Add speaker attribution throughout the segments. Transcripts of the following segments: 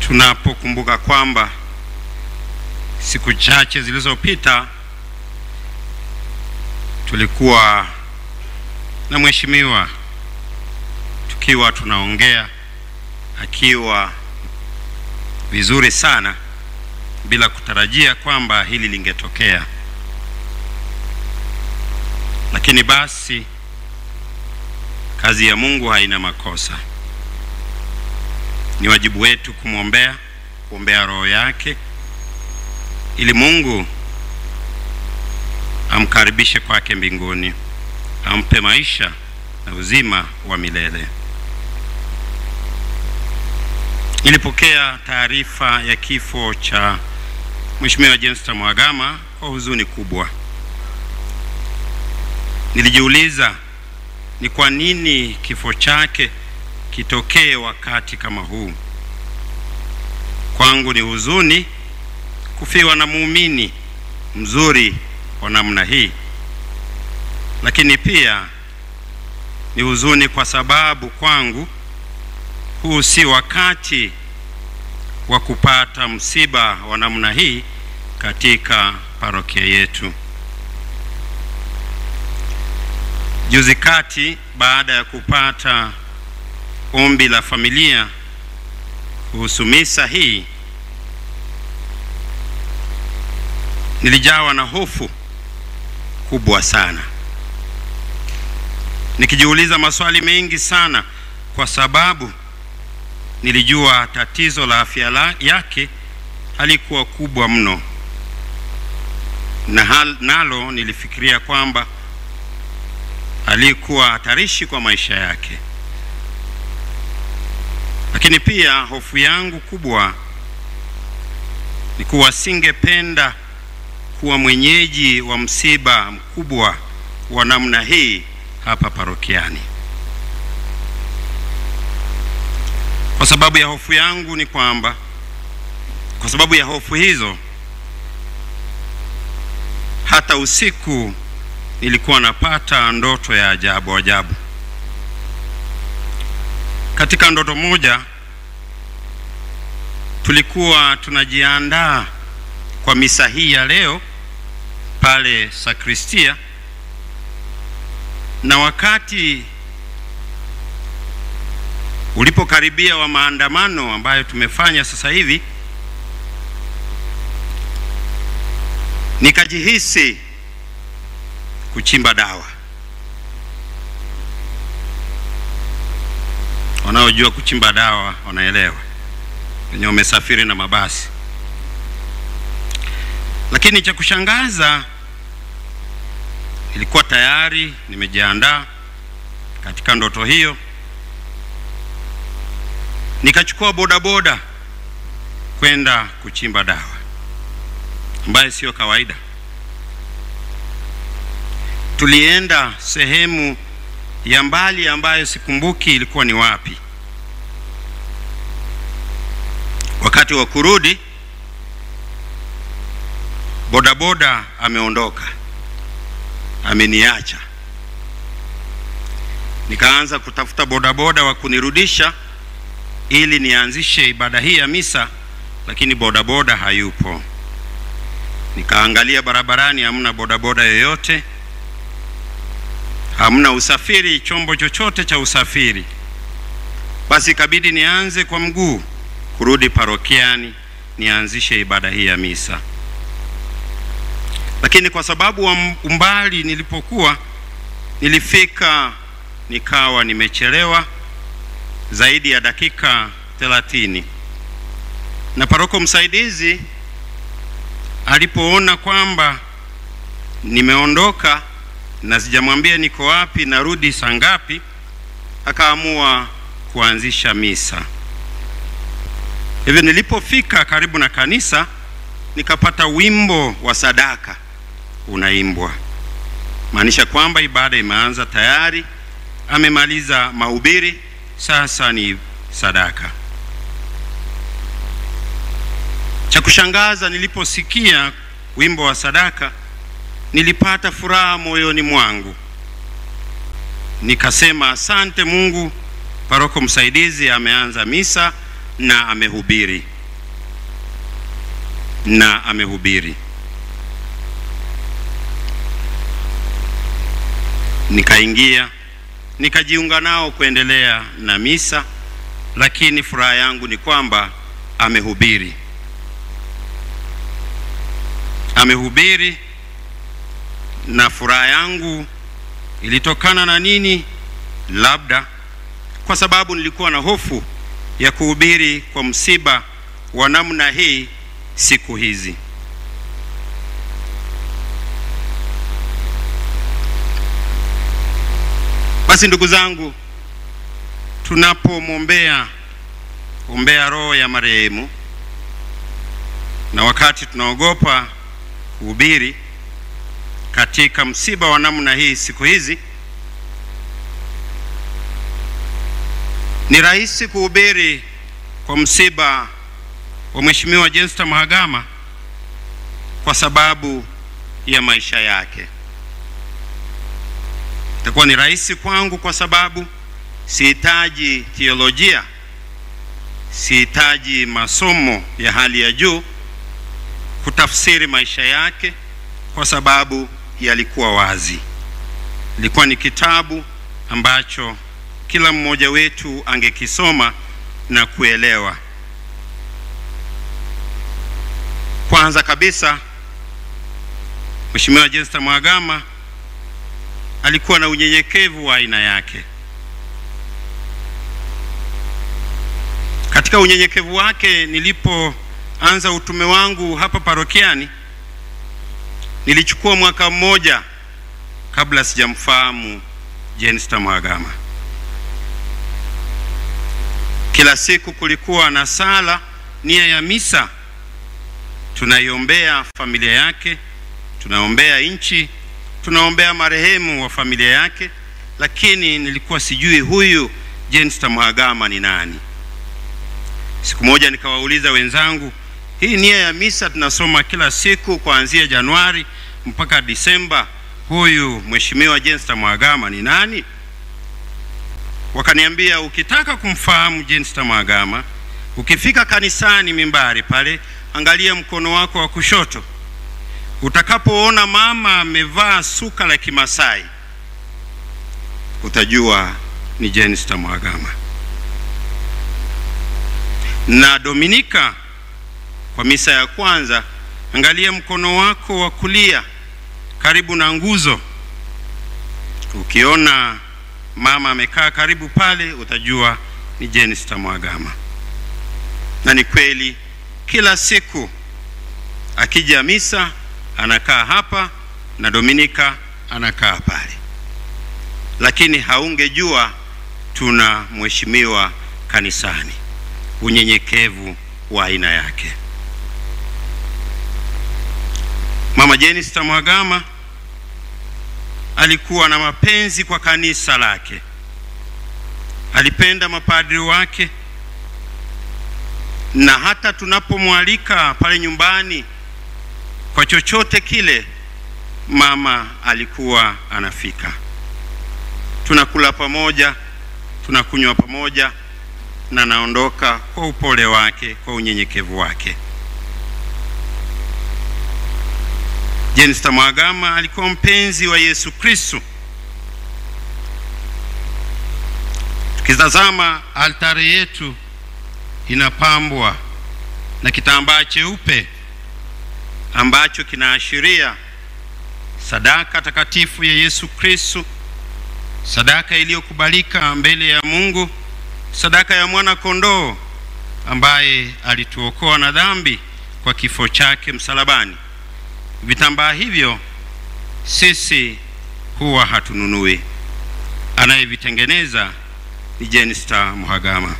Speaker 1: tunapokumbuka kwamba siku chache zilizopita tulikuwa na mheshimiwa tukiwa tunaongea akiwa vizuri sana bila kutarajia kwamba hili lingetokea. Lakini basi kazi ya Mungu haina makosa. Ni wajibu wetu kuombea roho yake ili Mungu amkaribishe kwake mbinguni, ampe maisha na uzima wa milele. Nilipokea taarifa ya kifo cha Mheshimiwa Jenista Mhagama kwa huzuni kubwa. Nilijiuliza ni kwa nini kifo chake kitokee wakati kama huu. Kwangu ni huzuni kufiwa na muumini mzuri wa namna hii, lakini pia ni huzuni kwa sababu kwangu huu si wakati wa kupata msiba wa namna hii katika parokia yetu. Juzi kati, baada ya kupata ombi la familia kuhusu misa hii, nilijawa na hofu kubwa sana, nikijiuliza maswali mengi sana, kwa sababu nilijua tatizo la afya yake halikuwa kubwa mno, na nalo nilifikiria kwamba alikuwa hatarishi kwa maisha yake. Lakini pia hofu yangu kubwa ni kuwa singependa kuwa mwenyeji wa msiba mkubwa wa namna hii hapa parokiani. Kwa sababu ya hofu yangu ni kwamba, kwa sababu ya hofu hizo, hata usiku nilikuwa napata ndoto ya ajabu. Katika ndoto moja tulikuwa tunajiandaa kwa misa hii ya leo pale sakristia, na wakati ulipokaribia wa maandamano ambayo tumefanya sasa hivi, nikajihisi kuchimba dawa. Wanaojua kuchimba dawa wanaelewa, wenye wamesafiri na mabasi. Lakini cha kushangaza, nilikuwa tayari nimejiandaa katika ndoto hiyo. Nikachukua bodaboda kwenda kuchimba dawa, ambaye sio kawaida. Tulienda sehemu ya mbali ambayo sikumbuki ilikuwa ni wapi. Wakati wa kurudi, bodaboda ameondoka, ameniacha. Nikaanza kutafuta bodaboda wa kunirudisha ili nianzishe ibada hii ya misa, lakini bodaboda hayupo. Nikaangalia barabarani, hamna bodaboda yoyote, hamna usafiri, chombo chochote cha usafiri. Basi ikabidi nianze kwa mguu kurudi parokiani nianzishe ibada hii ya misa. Lakini kwa sababu wa umbali nilipokuwa, nilifika nikawa nimechelewa zaidi ya dakika 30. Na paroko msaidizi alipoona kwamba nimeondoka na sijamwambia niko wapi narudi saa ngapi, akaamua kuanzisha misa. Hivyo nilipofika karibu na kanisa, nikapata wimbo wa sadaka unaimbwa, maanisha kwamba ibada imeanza tayari, amemaliza mahubiri, sasa ni sadaka. Cha kushangaza, niliposikia wimbo wa sadaka nilipata furaha moyoni mwangu. Nikasema asante Mungu, paroko msaidizi ameanza misa na amehubiri. na amehubiri. Nikaingia, nikajiunga nao kuendelea na misa, lakini furaha yangu ni kwamba amehubiri. Amehubiri, na furaha yangu ilitokana na nini? Labda kwa sababu nilikuwa na hofu ya kuhubiri kwa msiba wa namna hii siku hizi. Basi ndugu zangu, tunapomwombea roho ya marehemu, na wakati tunaogopa kuhubiri katika msiba wa namna hii siku hizi, ni rahisi kuhubiri kwa msiba wa Mheshimiwa Jenista Mhagama kwa sababu ya maisha yake. Itakuwa ni rahisi kwangu kwa sababu sihitaji teolojia, sihitaji masomo ya hali ya juu kutafsiri maisha yake, kwa sababu yalikuwa wazi. Ilikuwa ni kitabu ambacho kila mmoja wetu angekisoma na kuelewa. Kwanza kabisa, Mheshimiwa Jenista Mhagama alikuwa na unyenyekevu wa aina yake. Katika unyenyekevu wake, nilipoanza utume wangu hapa parokiani, nilichukua mwaka mmoja kabla sijamfahamu Jenista Mhagama. Kila siku kulikuwa na sala, nia ya misa. Tunaiombea familia yake, tunaombea nchi, tunaombea marehemu wa familia yake, lakini nilikuwa sijui huyu Jenista Mhagama ni nani. Siku moja nikawauliza wenzangu, hii nia ya misa tunasoma kila siku kuanzia Januari mpaka Disemba, huyu Mheshimiwa Jenista Mhagama ni nani? Wakaniambia, ukitaka kumfahamu Jenista Mhagama, ukifika kanisani mimbari pale, angalia mkono wako wa kushoto. Utakapoona mama amevaa suka la Kimasai, utajua ni Jenista Mhagama. Na Dominika, kwa misa ya kwanza, angalia mkono wako wa kulia karibu na nguzo. Ukiona mama amekaa karibu pale, utajua ni Jenista Mhagama. Na ni kweli, kila siku akija misa anakaa hapa na Dominika anakaa pale. Lakini haungejua tuna mheshimiwa kanisani. Unyenyekevu wa aina yake. Mama Jenista Mhagama alikuwa na mapenzi kwa kanisa lake. Alipenda mapadri wake, na hata tunapomwalika pale nyumbani kwa chochote kile, mama alikuwa anafika. Tunakula pamoja, tunakunywa pamoja, na naondoka kwa upole wake, kwa unyenyekevu wake. Jenista Mhagama alikuwa mpenzi wa Yesu Kristo. Tukitazama altari yetu inapambwa na kitambaa cheupe ambacho kinaashiria sadaka takatifu ya Yesu Kristo, sadaka iliyokubalika mbele ya Mungu, sadaka ya mwana kondoo ambaye alituokoa na dhambi kwa kifo chake msalabani. Vitambaa hivyo sisi huwa hatununui. Anayevitengeneza ni Jenista Mhagama.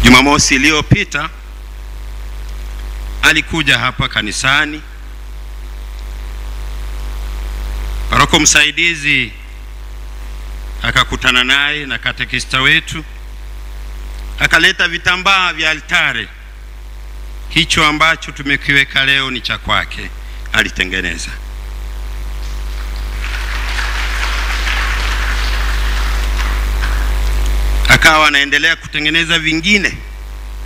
Speaker 1: Jumamosi iliyopita alikuja hapa kanisani. Paroko msaidizi akakutana naye na katekista wetu, akaleta vitambaa vya altare. Hicho ambacho tumekiweka leo ni cha kwake, alitengeneza. akawa anaendelea kutengeneza vingine,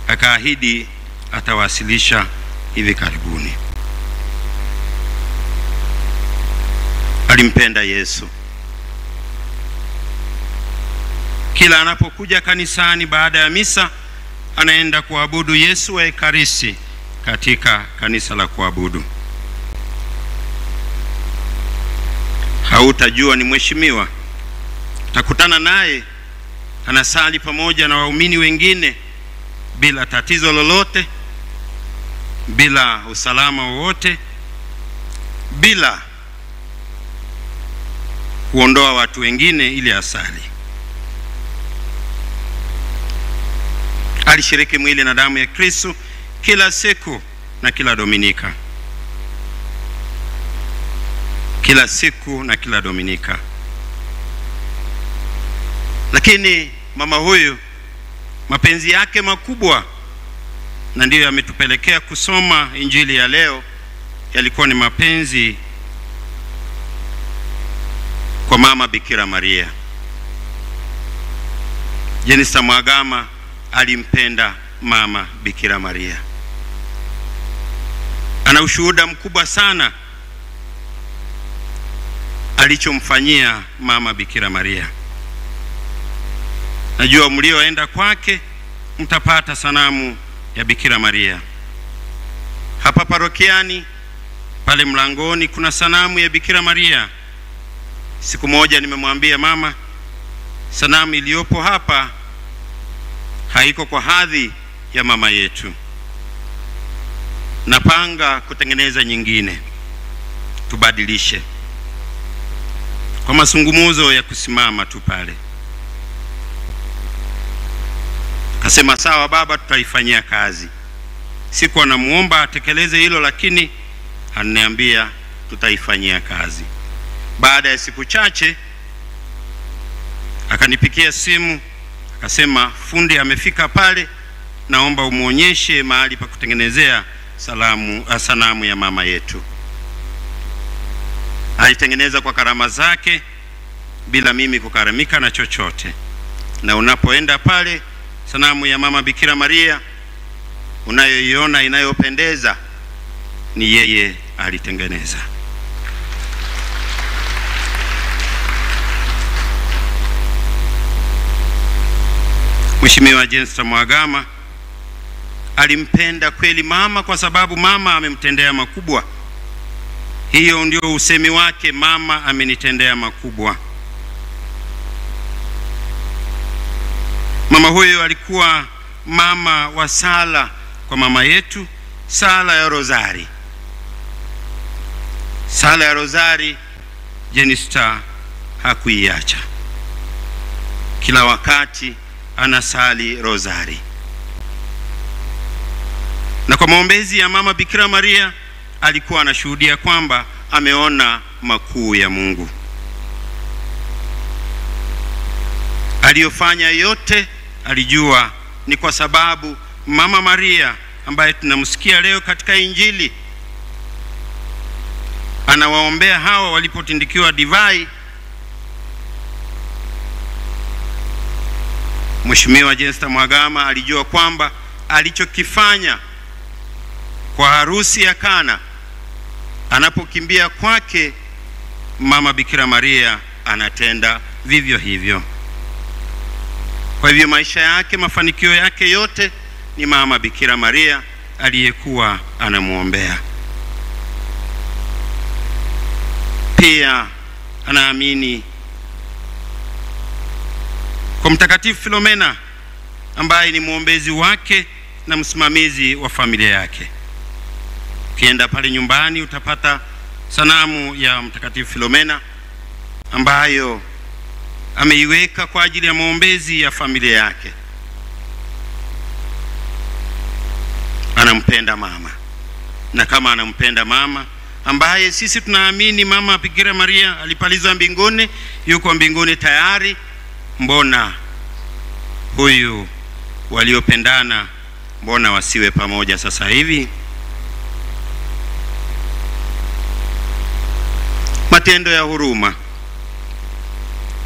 Speaker 1: akaahidi atawasilisha hivi karibuni. Alimpenda Yesu. Kila anapokuja kanisani baada ya misa, anaenda kuabudu Yesu wa Ekaristi katika kanisa la kuabudu. Hautajua ni mheshimiwa. Utakutana naye anasali pamoja na waumini wengine bila tatizo lolote, bila usalama wowote, bila kuondoa watu wengine ili asali. Alishiriki mwili na damu ya Kristo kila siku na kila Dominika. Kila siku na kila Dominika. Lakini mama huyu, mapenzi yake makubwa, na ndiyo yametupelekea kusoma injili ya leo, yalikuwa ni mapenzi kwa mama Bikira Maria. Jenista Mhagama alimpenda mama Bikira Maria. Ana ushuhuda mkubwa sana alichomfanyia mama Bikira Maria. Najua mlioenda kwake mtapata sanamu ya Bikira Maria. Hapa parokiani pale mlangoni kuna sanamu ya Bikira Maria. Siku moja nimemwambia mama, sanamu iliyopo hapa haiko kwa hadhi ya mama yetu. Napanga kutengeneza nyingine, tubadilishe. Kwa mazungumzo ya kusimama tu pale. Akasema sawa baba, tutaifanyia kazi. Sikuwa namuomba atekeleze hilo, lakini ananiambia tutaifanyia kazi. Baada ya siku chache akanipigia simu, akasema fundi amefika pale, naomba umuonyeshe mahali pa kutengenezea sanamu ya mama yetu. Alitengeneza kwa karama zake bila mimi kukaramika na chochote. Na unapoenda pale, sanamu ya mama Bikira Maria unayoiona inayopendeza ni yeye alitengeneza. Mheshimiwa Jenista Mhagama alimpenda kweli mama kwa sababu mama amemtendea makubwa. Hiyo ndio usemi wake, mama amenitendea makubwa. Mama huyo alikuwa mama wa sala kwa mama yetu, sala ya Rozari. Sala ya Rozari Jenista hakuiacha. Kila wakati anasali Rozari. Na kwa maombezi ya mama Bikira Maria alikuwa anashuhudia kwamba ameona makuu ya Mungu. Aliyofanya yote alijua ni kwa sababu mama Maria ambaye tunamsikia leo katika injili anawaombea hawa walipotindikiwa divai. Mheshimiwa Jenista Mhagama alijua kwamba alichokifanya kwa harusi ya Kana, anapokimbia kwake mama Bikira Maria anatenda vivyo hivyo. Kwa hivyo maisha yake, mafanikio yake yote ni mama Bikira Maria aliyekuwa anamuombea. Pia anaamini kwa Mtakatifu Filomena ambaye ni muombezi wake na msimamizi wa familia yake. Ukienda pale nyumbani utapata sanamu ya Mtakatifu Filomena ambayo ameiweka kwa ajili ya maombezi ya familia yake. Anampenda mama. Na kama anampenda mama ambaye sisi tunaamini mama Bikira Maria alipalizwa mbinguni, yuko mbinguni tayari, mbona huyu waliopendana mbona wasiwe pamoja sasa hivi? Matendo ya huruma.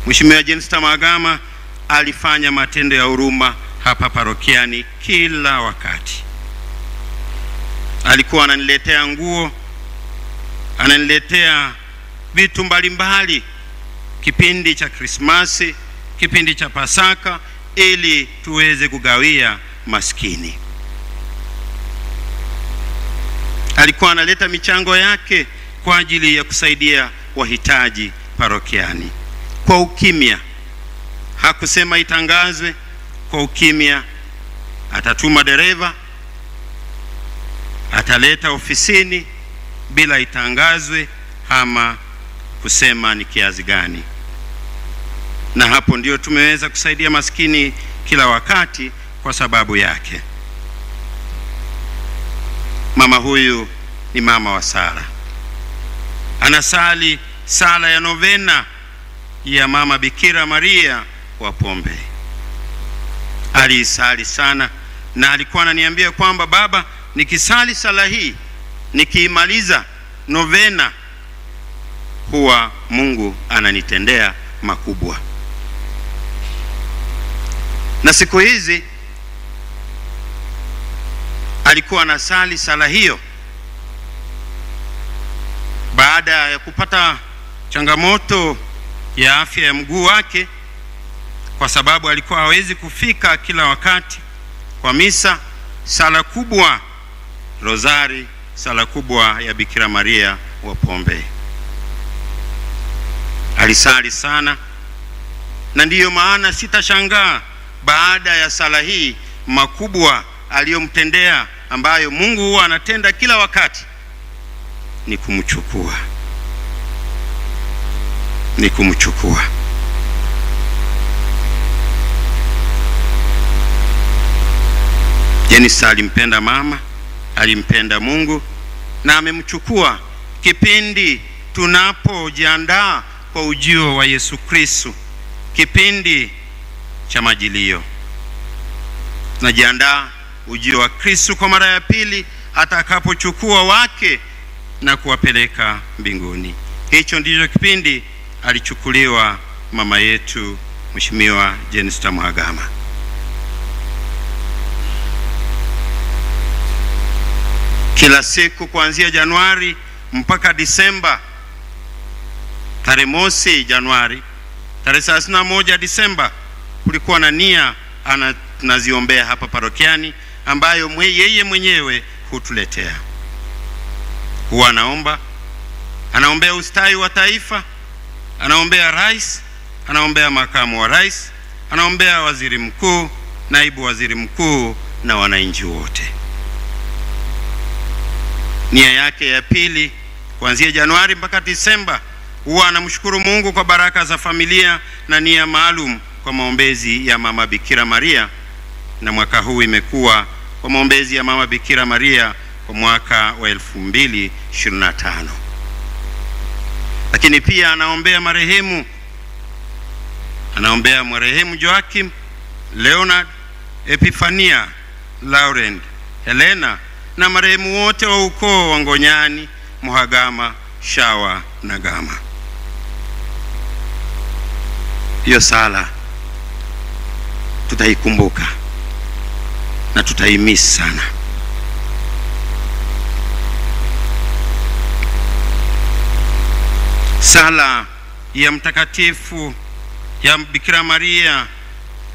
Speaker 1: Mheshimiwa Jenista Mhagama alifanya matendo ya huruma hapa parokiani kila wakati. Alikuwa ananiletea nguo, ananiletea vitu mbalimbali kipindi cha Krismasi, kipindi cha Pasaka, ili tuweze kugawia maskini. Alikuwa analeta michango yake kwa ajili ya kusaidia wahitaji parokiani kwa ukimya. Hakusema itangazwe, kwa ukimya. Atatuma dereva, ataleta ofisini bila itangazwe ama kusema ni kiasi gani. Na hapo ndio tumeweza kusaidia maskini kila wakati kwa sababu yake. Mama huyu ni mama wa sala. Anasali sala ya novena ya Mama Bikira Maria wa Pombe. Alisali sana, na alikuwa ananiambia kwamba baba, nikisali sala hii, nikiimaliza novena, huwa Mungu ananitendea makubwa. Na siku hizi alikuwa anasali sala hiyo baada ya kupata changamoto ya afya ya mguu wake, kwa sababu alikuwa hawezi kufika kila wakati kwa misa. Sala kubwa Rozari, sala kubwa ya Bikira Maria wa Pombe. Alisali sana, na ndiyo maana sitashangaa baada ya sala hii makubwa aliyomtendea, ambayo Mungu huwa anatenda kila wakati, ni kumchukua. Jenista alimpenda mama, alimpenda Mungu, na amemchukua kipindi tunapojiandaa kwa ujio wa Yesu Kristo, kipindi cha Majilio. Tunajiandaa ujio wa Kristo kwa mara ya pili atakapochukua wake na kuwapeleka mbinguni. Hicho ndicho kipindi alichukuliwa mama yetu Mheshimiwa Jenista Mhagama. Kila siku kuanzia Januari mpaka Disemba, tarehe mosi Januari, tarehe 31 Disemba, kulikuwa na nia tunaziombea hapa parokiani, ambayo yeye mwenyewe hutuletea. Huwa anaombea ustawi wa taifa, anaombea rais, anaombea makamu wa rais, anaombea waziri mkuu, naibu waziri mkuu na wananchi wote. Nia yake ya pili kuanzia Januari mpaka Disemba, huwa anamshukuru Mungu kwa baraka za familia na nia maalum kwa maombezi ya Mama Bikira Maria, na mwaka huu imekuwa kwa maombezi ya Mama Bikira Maria kwa mwaka wa 2025. Lakini pia anaombea marehemu Joachim, Leonard, Epifania, Laurent, Helena na marehemu wote wa ukoo wa Ngonyani, Mhagama, Shawa na Gama. Hiyo sala tutaikumbuka na tutaimisi sana. Sala ya mtakatifu ya Bikira Maria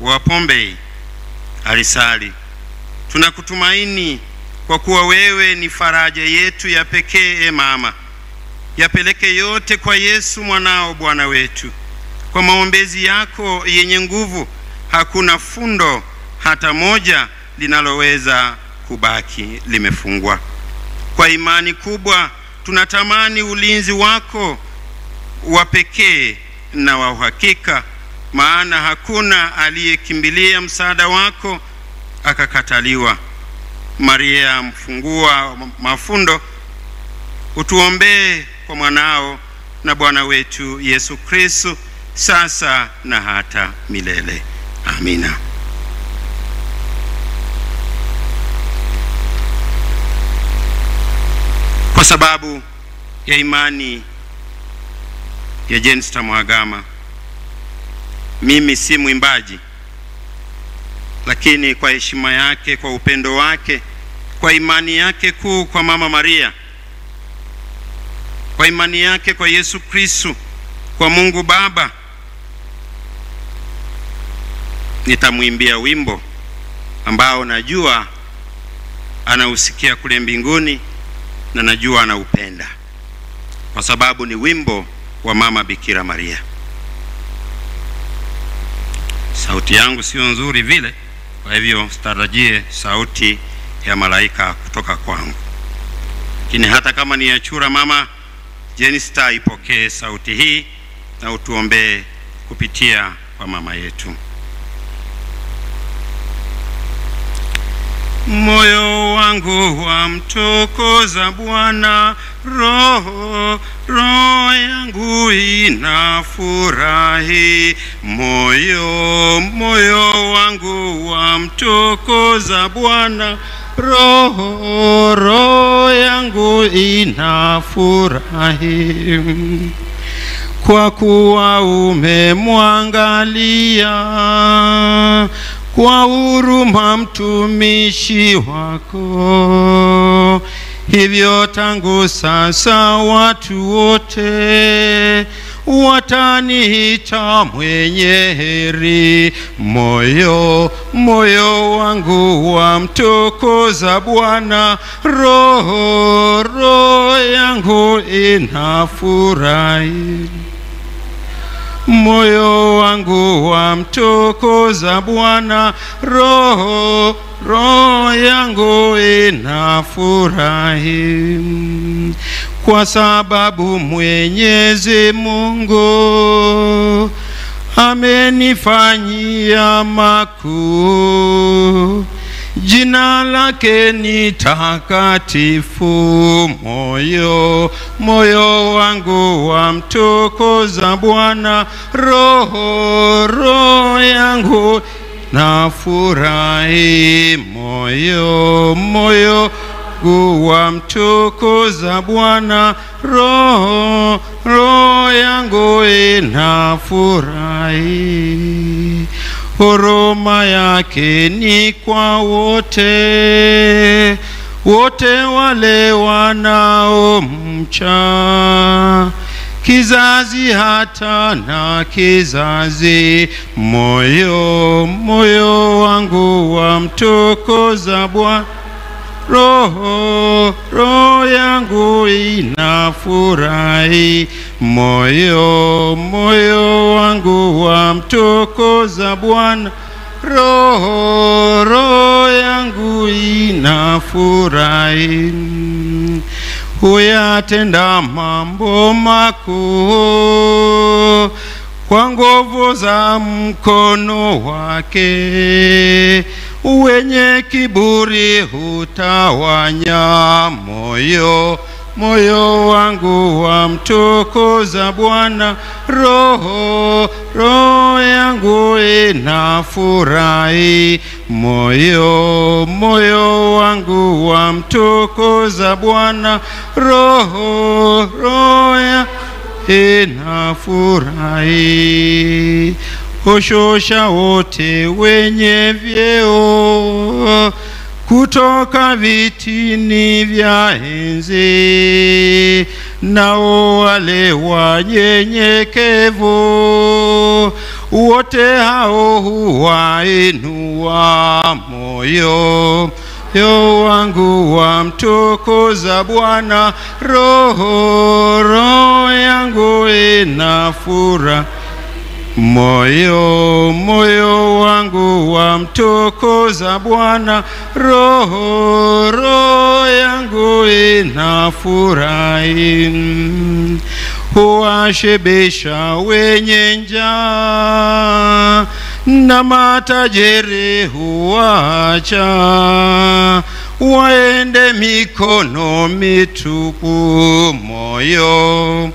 Speaker 1: wa Pombe alisali: tunakutumaini kwa kuwa wewe ni faraja yetu ya pekee, mama. Yapeleke yote kwa Yesu mwanao Bwana wetu. Kwa maombezi yako yenye nguvu, hakuna fundo hata moja linaloweza kubaki limefungwa. Kwa imani kubwa tunatamani ulinzi wako wa pekee na wa uhakika, maana hakuna aliyekimbilia msaada wako akakataliwa. Maria mfungua mafundo, utuombee kwa mwanao na Bwana wetu Yesu Kristo, sasa na hata milele. Amina. Kwa sababu ya imani ya Jenista Mhagama, Mimi si mwimbaji, lakini kwa heshima yake, kwa upendo wake, kwa imani yake kuu kwa Mama Maria, kwa imani yake kwa Yesu Kristo, kwa Mungu Baba, nitamwimbia wimbo ambao najua anausikia kule mbinguni na najua anaupenda, kwa sababu ni wimbo wa Mama Bikira Maria. Sauti yangu sio nzuri vile, kwa hivyo sitarajie sauti ya malaika kutoka kwangu, lakini hata kama ni ya chura, Mama Jenista ipokee sauti hii na utuombee kupitia kwa mama yetu. Moyo wangu wamtukuza Bwana, roho yangu inafurahi. Moyo wangu wamtukuza Bwana, roho yangu inafurahi. Kwa kuwa umemwangalia kwa huruma mtumishi wako, hivyo tangu sasa watu wote wataniita mwenye heri. Moyo wangu wamtukuza Bwana, roho yangu inafurahi. Moyo wangu wamtukuza Bwana, roho yangu inafurahi. Kwa sababu Mwenyezi Mungu amenifanyia makuu, jina lake ni takatifu. Moyo wangu wamtukuza Bwana, roho yangu nafurahi. Moyo wangu wamtukuza Bwana, roho yangu inafurahi. Huruma yake ni kwa wote wale wanaomcha, kizazi hata na kizazi. Moyo wangu wamtukuza Bwana, roho yangu inafurahi. Moyo wangu wamtukuza Bwana, roho yangu inafurahi. Huyatenda mambo makuu kwa nguvu za mkono wake, wenye kiburi hutawanya. Moyo wangu wamtukuza Bwana, roho yangu inafurahi. Moyo wangu wamtukuza Bwana, roho yangu inafurahi. Hushusha wote wenye vyeo kutoka vitini vya enzi, nao wale wanyenyekevu wote hao huwainua. Moyo wangu wamtukuza Bwana, roho yangu inafurahi. Moyo wangu wamtukuza Bwana, roho yangu inafurahi. Huwashibisha wenye njaa na matajiri huwacha, waende mikono mitupu. Moyo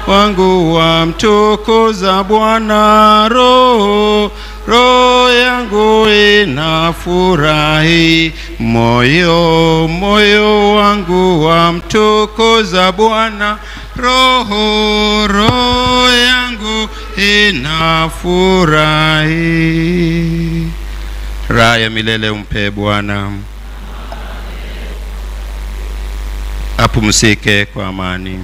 Speaker 1: wangu wamtukuza Bwana, roho yangu inafurahi. Moyo wangu wamtukuza Bwana, roho yangu inafurahi. furahi. Raha ya milele umpe Bwana. Apumzike kwa amani.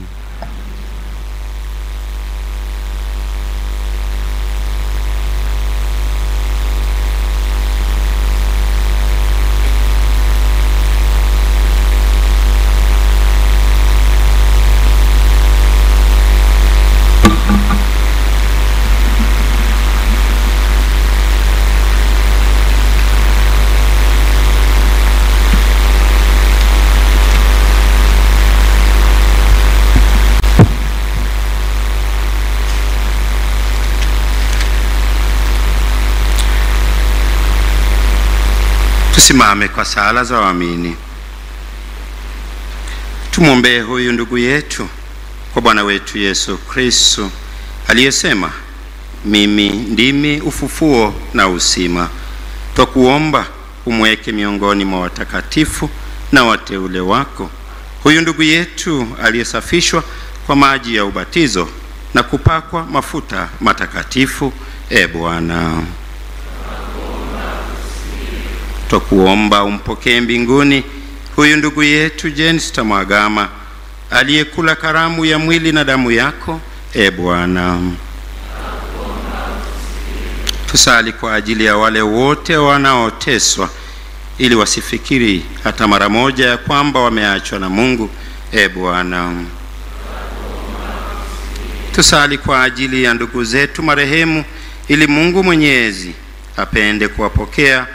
Speaker 1: Tusimame kwa sala za waamini. Tumwombee huyu ndugu yetu kwa Bwana wetu Yesu Kristo aliyesema, mimi ndimi ufufuo na uzima. Twakuomba umweke miongoni mwa watakatifu na wateule wako huyu ndugu yetu aliyesafishwa kwa maji ya ubatizo na kupakwa mafuta matakatifu. Bwana, twakuomba umpokee mbinguni huyu ndugu yetu Jenista Mwagama aliyekula karamu ya mwili na damu yako. Bwana, tusali kwa ajili ya wale wote wanaoteswa ili wasifikiri hata mara moja ya kwamba wameachwa na Mungu. Bwana, tusali kwa ajili ya ndugu zetu marehemu ili Mungu Mwenyezi apende kuwapokea